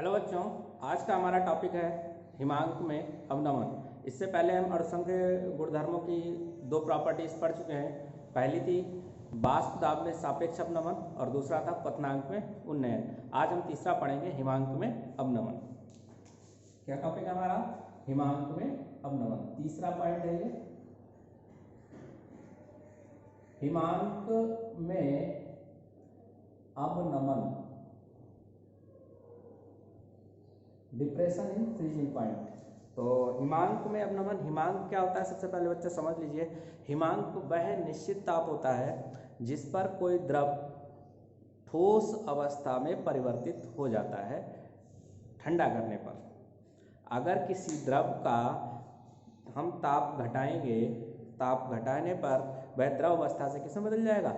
Hello बच्चों, आज का हमारा टॉपिक है हिमांक में अवनमन। इससे पहले हम अणुसंख्य गुणधर्मों की दो प्रॉपर्टीज पढ़ चुके हैं। पहली थी वाष्प दाब में सापेक्ष अवनमन और दूसरा था क्वथनांक में उन्नयन। आज हम तीसरा पढ़ेंगे हिमांक में अवनमन। क्या टॉपिक है हमारा? हिमांक में अवनमन। तीसरा पॉइंट है ये, हिमांक में अवनमन, डिप्रेशन इन फ्रीजिंग पॉइंट। तो हिमांक में अवनमन, हिमांक क्या होता है? सबसे पहले बच्चे समझ लीजिए, हिमांक वह निश्चित ताप होता है जिस पर कोई द्रव ठोस अवस्था में परिवर्तित हो जाता है ठंडा करने पर। अगर किसी द्रव का हम ताप घटाएंगे, ताप घटाने पर वह द्रव अवस्था से किसमें बदल जाएगा?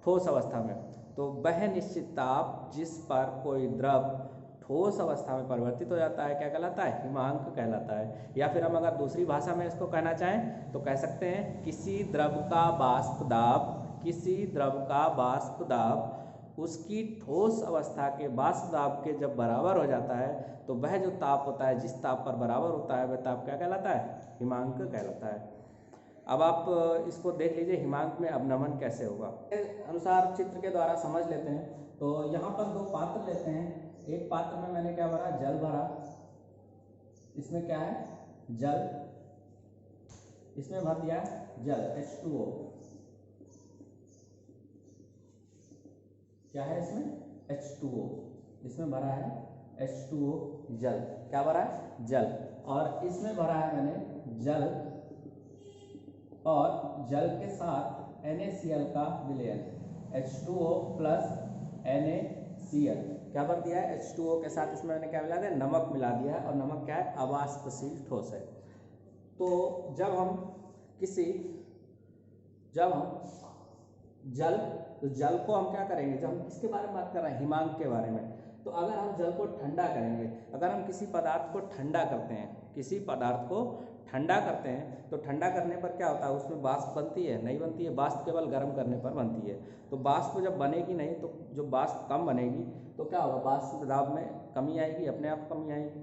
ठोस अवस्था में। तो वह निश्चित ताप जिस पर कोई द्रव ठोस अवस्था में परिवर्तित हो जाता है क्या कहलाता है? हिमांक कहलाता है। या फिर हम अगर दूसरी भाषा में इसको कहना चाहें तो कह सकते हैं किसी द्रव का वाष्प दाब, किसी द्रव का वाष्प दाब उसकी ठोस अवस्था के वाष्प दाब के जब बराबर हो जाता है तो वह जो ताप होता है, जिस ताप पर बराबर होता है, वह ताप क्या कहलाता है? हिमांक कहलाता है। अब आप इसको देख लीजिए, हिमांक में अवनमन कैसे होगा अनुसार चित्र के द्वारा समझ लेते हैं। तो यहाँ पर दो पात्र लेते हैं। एक पात्र में मैंने क्या भरा? जल भरा। इसमें क्या है? जल। इसमें भर दिया जल, H2O। क्या है इसमें? H2O। इसमें भरा है H2O जल। क्या भरा है? जल। और इसमें भरा है मैंने जल और जल के साथ NaCl का विलयन, H2O प्लस NaCl। क्या भर दिया है? H2O के साथ इसमें मैंने क्या मिला दिया? नमक मिला दिया है। और नमक क्या है? अवाष्पशील ठोस है। तो जब हम जल, तो जल को हम क्या करेंगे? जब हम किसके बारे में बात कर रहे हैं? हिमांक के बारे में। तो अगर हम जल को ठंडा करेंगे, अगर हम किसी पदार्थ को ठंडा करते हैं, किसी पदार्थ को ठंडा करते हैं तो ठंडा करने पर क्या होता है? उसमें वाष्प बनती है? नहीं बनती है। वाष्प केवल गर्म करने पर बनती है। तो वाष्प जब बनेगी नहीं, तो जो वाष्प कम बनेगी तो क्या होगा? वाष्प दाब में कमी आएगी, अपने आप कमी आएगी।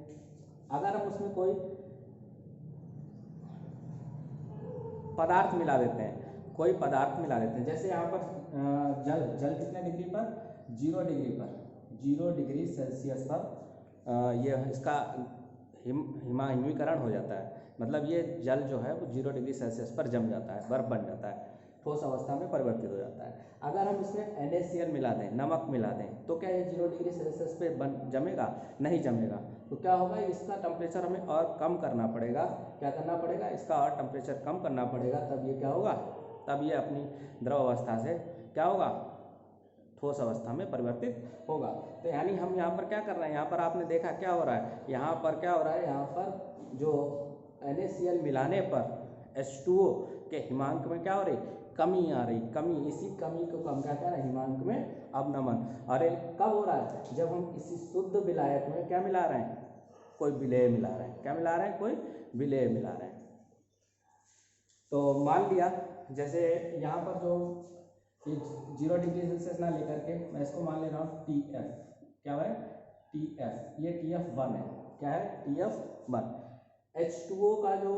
अगर हम उसमें कोई पदार्थ मिला देते हैं, कोई पदार्थ मिला देते हैं, जैसे यहाँ पर जल कितने डिग्री पर? 0 डिग्री पर, 0 डिग्री सेल्सियस पर ये इसका हिमीकरण हो जाता है। मतलब ये जल जो है वो 0 डिग्री सेल्सियस पर जम जाता है, बर्फ बन जाता है, ठोस अवस्था में परिवर्तित हो जाता है। अगर हम इसमें NaCl मिला दें, नमक मिला दें, तो क्या ये 0 डिग्री सेल्सियस पे जमेगा? नहीं जमेगा। तो क्या होगा? इसका टेम्परेचर हमें और कम करना पड़ेगा। क्या करना पड़ेगा? इसका और टेम्परेचर कम करना पड़ेगा, तब ये क्या होगा? तब ये अपनी द्रव अवस्था से क्या होगा? ठोस अवस्था में परिवर्तित होगा। तो यानी हम यहाँ पर क्या कर रहे हैं? यहाँ पर आपने देखा क्या हो रहा है? यहाँ पर क्या हो रहा है? यहाँ पर जो NaCl मिलाने पर H2O के हिमांक में क्या हो रही? कमी आ रही, कमी। इसी कमी को हम क्या कह रहे हैं? हिमांक में अवनमन। अरे कब हो रहा है? जब हम किसी शुद्ध विलायक में क्या मिला रहे हैं? कोई विलेय मिला रहे हैं। क्या मिला रहे हैं? कोई विलेय मिला रहे हैं। तो मान लिया, जैसे यहाँ पर जो 0 डिग्री सेल्सियस ना लेकर के मैं इसको मान ले रहा हूँ TF। क्या है? TF। ये TF1 है। क्या है? TF1। H2O का जो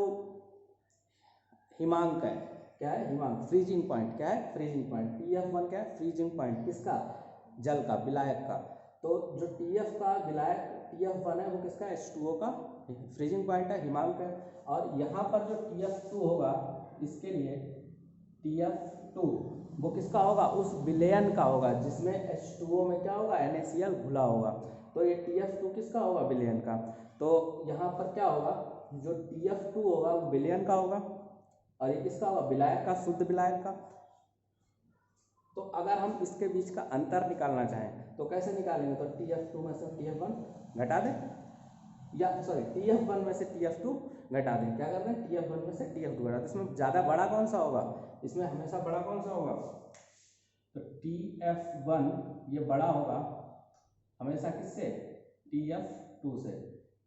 हिमांक है, क्या है? हिमांक, फ्रीजिंग पॉइंट। क्या है? Freezing point. TF1 क्या है? Freezing point. किसका? जल का, विलायक का। तो जो TF का विलायक TF1 है वो किसका? H2O का फ्रीजिंग पॉइंट है, हिमांक है। और यहाँ पर जो TF2 होगा, इसके लिए TF2 वो किसका होगा? उस विलयन का होगा जिसमें H2O में क्या होगा? NaCl घुला होगा। तो ये TF2 किसका होगा? विलयन का। तो यहाँ पर क्या होगा? जो TF2 होगा वो विलयन का होगा और ये किसका होगा? विलायक का, शुद्ध विलायक का। तो अगर हम इसके बीच का अंतर निकालना चाहें तो कैसे निकालेंगे? तो TF2 में से TF1 घटा दें, या सॉरी TF1 में से TF2 घटा दें। क्या कर रहे हैं? TF1 में से TF2 घटा दें। इसमें ज़्यादा बड़ा कौन सा होगा? इसमें हमेशा बड़ा कौन सा होगा? तो TF1 ये बड़ा होगा हमेशा किससे? TF2 से।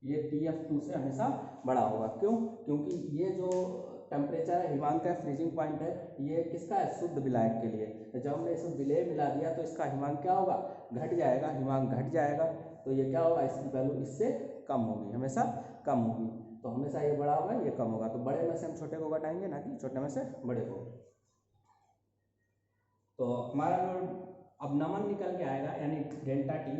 ये TF2 से हमेशा बड़ा होगा। क्यों? क्योंकि ये जो टेम्परेचर है, हिमांक है, फ्रीजिंग पॉइंट है, ये किसका है? शुद्ध विलायक के लिए। जब हमने इसमें विलेय मिला दिया तो इसका हिमांक क्या होगा? घट जाएगा, हिमांक घट जाएगा। तो ये क्या होगा, इसकी वैल्यू इससे कम होगी, हमेशा कम होगी। तो हमेशा ये बड़ा होगा, ये कम होगा। तो बड़े में से हम छोटे को घटाएंगे, ना कि छोटे में से बड़े को। तो हमारा जो अवनमन निकल के आएगा यानी डेल्टा टी,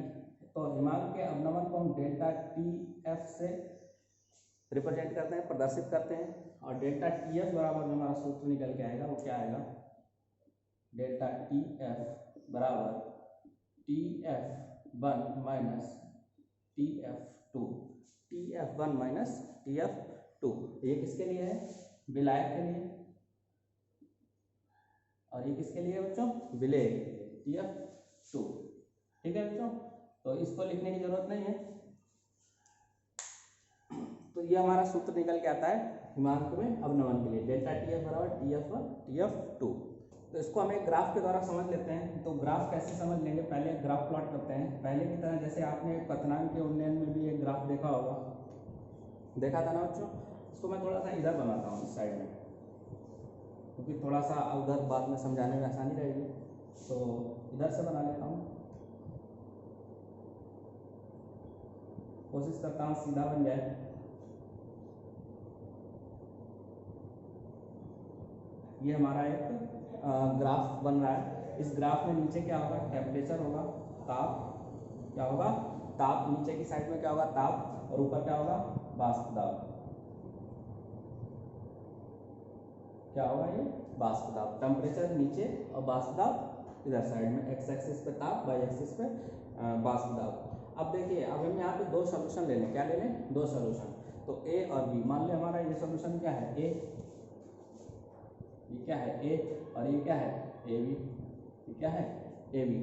तो हिमांक के अवनमन को हम डेल्टा टी एफ से रिप्रेजेंट करते हैं, प्रदर्शित करते हैं। और डेल्टा टी एफ बराबर जो हमारा सूत्र निकल के आएगा वो क्या आएगा, डेल्टा टी एफ बराबर T F one minus T F two, T F one minus T F two. ये किसके लिए है, विलायक के लिए, और ये किसके लिए है बच्चों, विलेय के लिए, टी एफ टू। ठीक है बच्चों, तो इसको लिखने की जरूरत नहीं है। तो ये हमारा सूत्र निकल के आता है हिमांक में अवनमन के लिए, डेल्टा टी एफ बराबर T F one T F two. तो इसको हम एक ग्राफ के द्वारा समझ लेते हैं। तो ग्राफ कैसे समझ लेंगे, पहले ग्राफ प्लॉट करते हैं। पहले की तरह जैसे आपने क्वथनांक के उन्नयन में भी एक ग्राफ देखा होगा, देखा था ना बच्चों। इसको मैं थोड़ा सा इधर बनाता हूँ इस साइड में, क्योंकि थोड़ा सा उधर बाद में समझाने में आसानी रहेगी। तो इधर से बना लेता हूँ, कोशिश करता हूँ सीधा बन जाए। ये हमारा एक ग्राफ बन रहा है। इस ग्राफ में नीचे क्या होगा, टेम्परेचर होगा, ताप, क्या होगा, ताप। नीचे की साइड में क्या होगा, ताप, और ऊपर क्या होगा, वाष्प दाब। क्या होगा ये, वाष्प दाब। टेम्परेचर नीचे और वाष्प दाब इधर साइड में, एक्स एक्सिस पे ताप, वाई एक्सिस पे वाष्प दाब। अब देखिए, अब हम यहाँ पे दो सोल्यूशन ले लें। क्या ले लें, दो सोल्यूशन। तो ए और बी, मान लें हमारा ये सोल्यूशन क्या है, ए, ये क्या है ए, और ये क्या है ए बी, ये क्या है ए बी।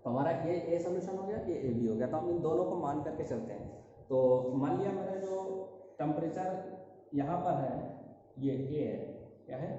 तो हमारा ये ए सोल्यूशन हो गया, ये ए बी हो गया। तो हम इन दोनों को मान करके चलते हैं। तो मान लिया मेरा जो टेम्परेचर यहाँ पर है ये ए है, क्या है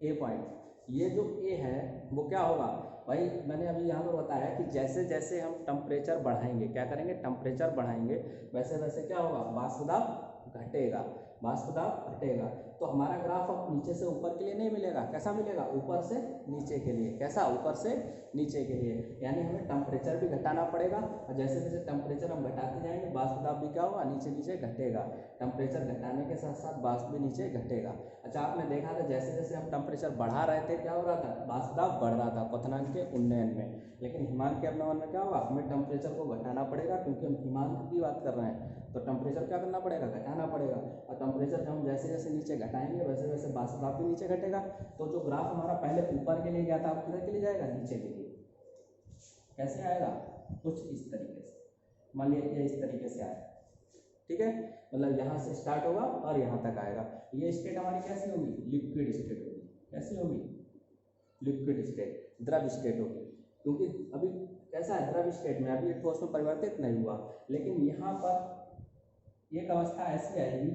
ए पॉइंट। ये जो ए है वो क्या होगा भाई, मैंने अभी यहाँ पर बताया कि जैसे जैसे हम टेम्परेचर बढ़ाएंगे, क्या करेंगे, टेम्परेचर बढ़ाएंगे, वैसे वैसे क्या होगा, वाष्प दाब घटेगा, वाष्प दाब घटेगा। तो हमारा ग्राफ अब नीचे से ऊपर के लिए नहीं मिलेगा, कैसा मिलेगा, ऊपर से नीचे के लिए। कैसा, ऊपर से नीचे के लिए। यानी हमें टेम्परेचर भी घटाना पड़ेगा, और जैसे जैसे टेम्परेचर हम घटाते जाएंगे वाष्प दाब भी क्या होगा, नीचे नीचे घटेगा। टेम्परेचर घटाने के साथ साथ वाष्प भी नीचे घटेगा। अच्छा, आपने देखा था जैसे जैसे हम टेम्परेचर बढ़ा रहे थे क्या हो रहा था, वाष्प दाब बढ़ रहा था क्वथनांक के उन्नयन में। लेकिन हिमांक के अवनमन में क्या होगा, हमें टेम्परेचर को घटाना पड़ेगा, क्योंकि हम हिमांक की बात कर रहे हैं। तो टेम्परेचर क्या करना पड़ेगा, घटाना पड़ेगा। और टेम्परेचर जब हम जैसे जैसे नीचे घटाएंगे वैसे वैसे वाष्प दाब भी नीचे घटेगा। तो जो ग्राफ हमारा पहले ऊपर के लिए गया था, अब किधर के लिए जाएगा, नीचे के लिए। कैसे आएगा, कुछ इस तरीके से। मान लिया ये इस तरीके से आया, ठीक है, मतलब यहाँ से स्टार्ट होगा और यहाँ तक आएगा। ये स्टेट हमारी कैसी होगी, लिक्विड स्टेट होगी। कैसी होगी, लिक्विड स्टेट, द्रव स्टेट होगी। क्योंकि अभी कैसा है, द्रव स्टेट में, अभी ठोस में परिवर्तित नहीं हुआ। लेकिन यहाँ पर एक अवस्था ऐसी आएगी,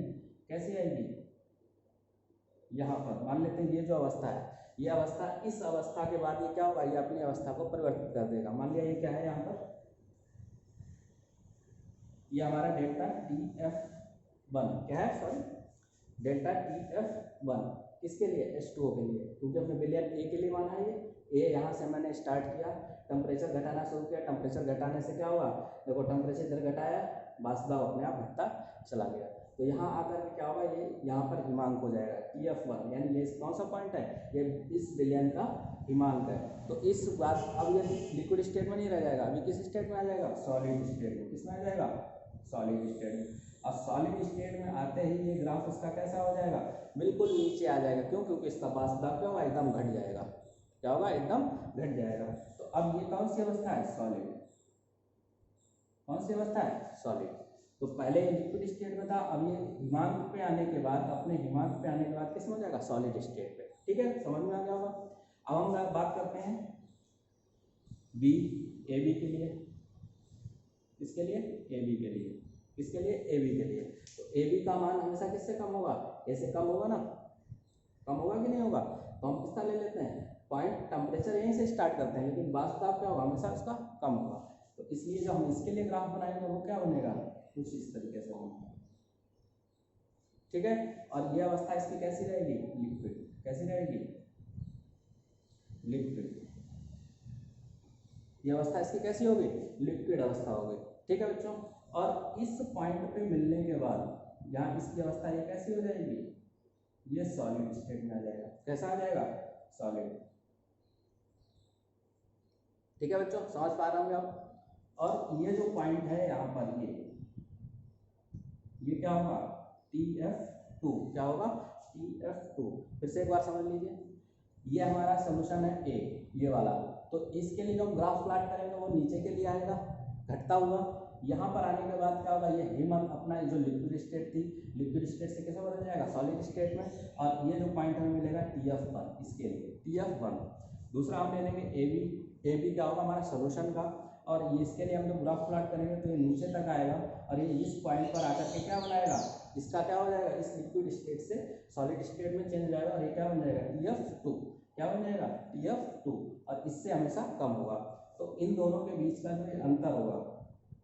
कैसी आएगी, यहाँ पर मान लेते हैं ये जो अवस्था है, ये अवस्था, इस अवस्था के बाद ये क्या होगा, ये अपनी अवस्था को परिवर्तित कर देगा। मान लिया ये क्या है, यहाँ पर ये हमारा डेल्टा टी एफ वन क्या है, sorry, delta T F one किसके लिए, H2O के लिए, क्योंकि हमने विलयन ए के लिए माना है। ये यहाँ से मैंने स्टार्ट किया, टेम्परेचर घटाना शुरू किया। टेम्परेचर घटाने से क्या होगा, देखो टेम्परेचर इधर घटाया, वाष्प दाब अपने आप घटता चला गया। तो यहाँ आकर के क्या होगा, ये यहाँ पर हिमांक हो जाएगा टी एफ वन, यानी ये कौन सा पॉइंट है, ये इस विलयन का हिमांक है। तो इस बात, अब ये लिक्विड स्टेट में नहीं रह जाएगा, अभी किस स्टेट में आ जाएगा, सॉलिड स्टेट में। किस में आ जाएगा, सॉलिड स्टेट में। अब सॉलिड स्टेट में आते ही ये ग्राफ इसका कैसा हो जाएगा, बिल्कुल नीचे आ जाएगा। क्यों, क्योंकि इसका वाष्प दाब क्या होगा, एकदम घट जाएगा। क्या होगा, एकदम घट जाएगा। तो अब ये कौन सी अवस्था है, सॉलिड। कौन सी अवस्था है, सॉलिड। तो पहले लिक्विड स्टेट में था, अब ये हिमांक पे आने के बाद, अपने हिमांक पे आने के बाद किस में हो जाएगा, सॉलिड स्टेट पे। ठीक है, समझ में आ गया होगा। अब हम बात करते हैं बी, ए बी के लिए। किसके लिए, ए बी के लिए। किसके लिए, ए बी के लिए। तो ए बी का मान हमेशा किससे कम होगा, ए से कम होगा ना, कम होगा कि नहीं होगा। तो हम किसका ले लेते हैं, पॉइंट, टेम्परेचर यहीं से स्टार्ट करते हैं, लेकिन वाष्प दाब क्या होगा, हमेशा उसका कम होगा। तो इसलिए जो हम इसके लिए ग्राफ बनाएंगे वो क्या बनेगा, कुछ इस तरीके से बनेगा। ठीक है, और ये अवस्था इसकी कैसी रहेगी, लिक्विड। कैसी रहेगी, लिक्विड। ये अवस्था इसकी कैसी होगी, लिक्विड अवस्था होगी। ठीक है बच्चों, और इस पॉइंट पे मिलने के बाद यहाँ इसकी अवस्था ये कैसी हो जाएगी, ये सॉलिड स्टेट में आ जाएगा। कैसा आ जाएगा, सॉलिड। ठीक है बच्चों, समझ पा रहे होंगे आप। और ये जो पॉइंट है यहाँ पर, ये क्या होगा, TF2। क्या होगा, TF2। फिर से एक बार समझ लीजिए, ये हमारा सोल्यूशन है A, ये वाला। तो इसके लिए जो हम ग्राफ प्लॉट करेंगे वो नीचे के लिए आएगा घटता हुआ। यहाँ पर आने के बाद क्या होगा, ये हिमन अपना जो लिक्विड स्टेट थी, लिक्विड स्टेट से कैसे बदल जाएगा, सॉलिड स्टेट में। और ये जो पॉइंट हमें मिलेगा TF1, इसके लिए TF1। दूसरा हम ले लेंगे AB क्या होगा, हमारा सोल्यूशन का। और ये इसके लिए हम जो ग्राफ प्लॉट करेंगे तो ये नीचे तक आएगा और ये इस पॉइंट पर आकर के क्या बनाएगा, इसका क्या हो जाएगा, इस लिक्विड स्टेट से सॉलिड स्टेट में चेंज हो जाएगा और ये क्या बन जाएगा, TF2। क्या बन जाएगा, TF2। और इससे हमेशा कम होगा। तो इन दोनों के बीच का जो अंतर होगा,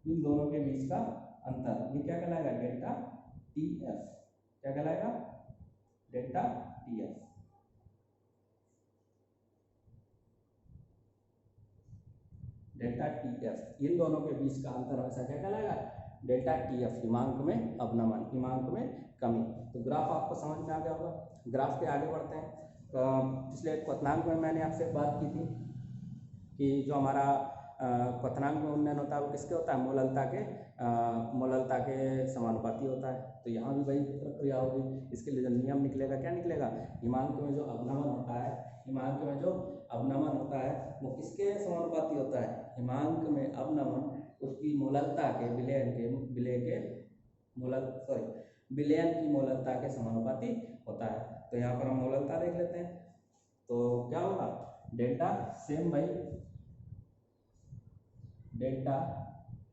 इन दोनों के बीच का अंतर, ये क्या कहलाएगा, डेल्टा TF। क्या कहलाएगा, डेल्टा TF। डेल्टा TF, इन दोनों के बीच का अंतर हमेशा क्या कहलाएगा, डेल्टा TF। हिमांक में अवनमन, हिमांक में कमी। तो ग्राफ आपको समझ में आ गया होगा। ग्राफ पे आगे बढ़ते हैं। पिछले क्वथनांक में मैंने आपसे बात की थी कि जो हमारा क्वथनांक में उन्नयन होता है वो किसके होता है, मोललता के समानुपाती होता है। तो यहाँ भी वही प्रक्रिया होगी। इसके लिए जो नियम निकलेगा, क्या निकलेगा, हिमांक में जो अवनमन होता है, हिमांक में जो अवनमन होता है वो किसके समानुपाती होता है, हिमांक में अवनमन उसकी मोललता के विलयन की मोललता के समानुपाती होता है। तो यहाँ पर हम मोललता देख लेते हैं। तो क्या होगा, डेल्टा सेम भाई, डेल्टा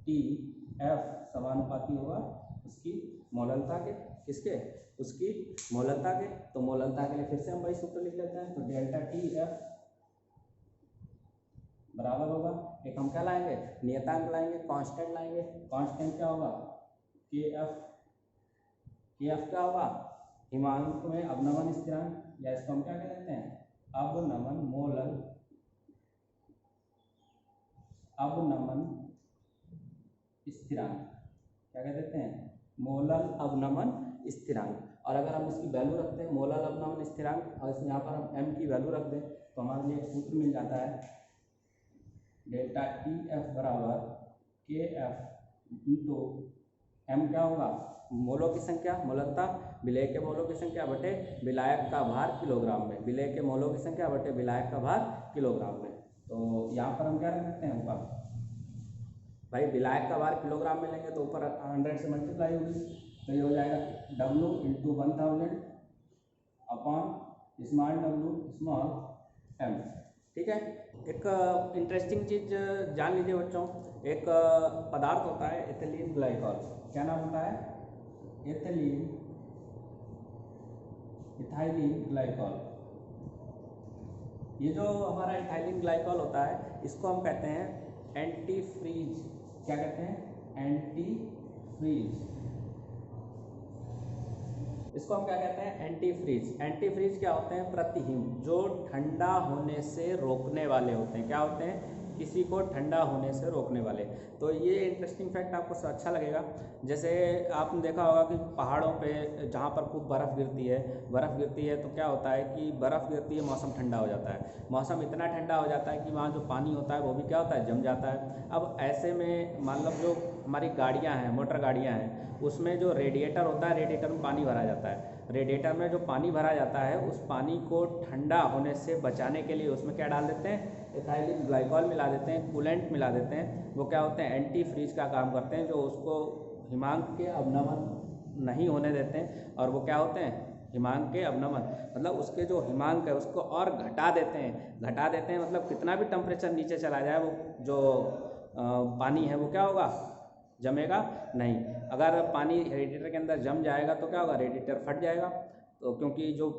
TF समानुपाती होगा उसकी मोललता के, किसके, उसकी मोललता के। तो मोललता के लिए फिर से हम वही सूत्र लिख लेते हैं। तो डेल्टा TF बराबर होगा, एक हम क्या लाएंगे, नियतांक लाएंगे, कांस्टेंट लाएंगे। कांस्टेंट क्या होगा, KF। KF क्या होगा, हिमांक में अवनमन स्थिरांक, या इसको हम क्या कह लेते हैं, अवनमन स्थिरांक। क्या कह देते हैं, मोलल अवनमन स्थिरांक। और अगर हम इसकी वैल्यू रखते हैं मोलल अवनमन स्थिरांक, और यहाँ पर हम m की वैल्यू रख दें तो हमारे लिए एक सूत्र मिल जाता है, डेल्टा TF बराबर KF इंटू m। क्या होगा, मोलों की संख्या, मोललता, विलेय के मोलों की संख्या बटे विलायक का भार किलोग्राम में, विलेय के मोलों की संख्या बटे विलायक का भार किलोग्राम में। तो यहाँ पर हम क्या रख सकते हैं, ऊपर भाई विलायक का भार किलोग्राम में लेंगे तो ऊपर 100 से मल्टीप्लाई होगी। तो ये हो जाएगा W into 1000 upon small w small m। ठीक है। एक इंटरेस्टिंग चीज़ जान लीजिए बच्चों, एक पदार्थ होता है एथिलीन ग्लाइकॉल। क्या नाम होता है, इथाइलिन ग्लाइकॉल। ये जो हमारा इथाइलिन ग्लाइकॉल होता है इसको हम कहते हैं एंटी फ्रीज। क्या कहते हैं, एंटी फ्रीज। इसको हम क्या कहते हैं, एंटी फ्रीज। एंटी फ्रीज क्या होते हैं, प्रतिहिम, जो ठंडा होने से रोकने वाले होते हैं। क्या होते हैं, किसी को ठंडा होने से रोकने वाले। तो ये इंटरेस्टिंग फैक्ट आपको अच्छा लगेगा। जैसे आपने देखा होगा कि पहाड़ों पे जहाँ पर खूब बर्फ़ गिरती है तो क्या होता है कि बर्फ़ गिरती है, मौसम ठंडा हो जाता है। मौसम इतना ठंडा हो जाता है कि वहाँ जो पानी होता है वो भी क्या होता है, जम जाता है। अब ऐसे में मान लो जो हमारी गाड़ियाँ हैं, मोटर गाड़ियाँ हैं, उसमें जो रेडिएटर होता है, रेडिएटर में पानी भरा जाता है। रेडिएटर में जो पानी भरा जाता है उस पानी को ठंडा होने से बचाने के लिए उसमें क्या डाल देते हैं, इथाइलिन ग्लाइकॉल मिला देते हैं, कूलेंट मिला देते हैं। वो क्या होते हैं, एंटी फ्रीज का काम करते हैं, जो उसको हिमांक के अवनमन नहीं होने देते हैं। और वो क्या होते हैं, हिमांक के अवनमन मतलब उसके जो हिमांक है उसको और घटा देते हैं। मतलब कितना भी टेम्परेचर नीचे चला जाए वो जो पानी है वो क्या होगा, जमेगा नहीं। अगर पानी रेडिएटर के अंदर जम जाएगा तो क्या होगा, रेडिएटर फट जाएगा। तो क्योंकि जो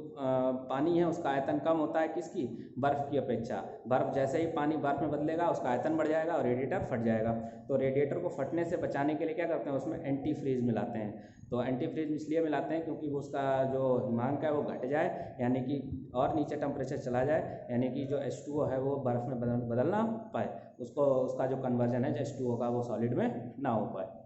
पानी है उसका आयतन कम होता है किसकी, बर्फ़ की अपेक्षा। बर्फ़ जैसे ही पानी बर्फ़ में बदलेगा उसका आयतन बढ़ जाएगा और रेडिएटर फट जाएगा। तो रेडिएटर को फटने से बचाने के लिए क्या करते हैं, उसमें एंटी फ्रीज मिलाते हैं। तो एंटी फ्रीज इसलिए मिलाते हैं क्योंकि वो उसका जो हिमांक है वो घट जाए, यानी कि और नीचे टेम्परेचर चला जाए, यानी कि जो H2O है वो बर्फ़ में बदल ना पाए, उसका जो कन्वर्जन है H2O का वो सॉलिड में ना हो पाए।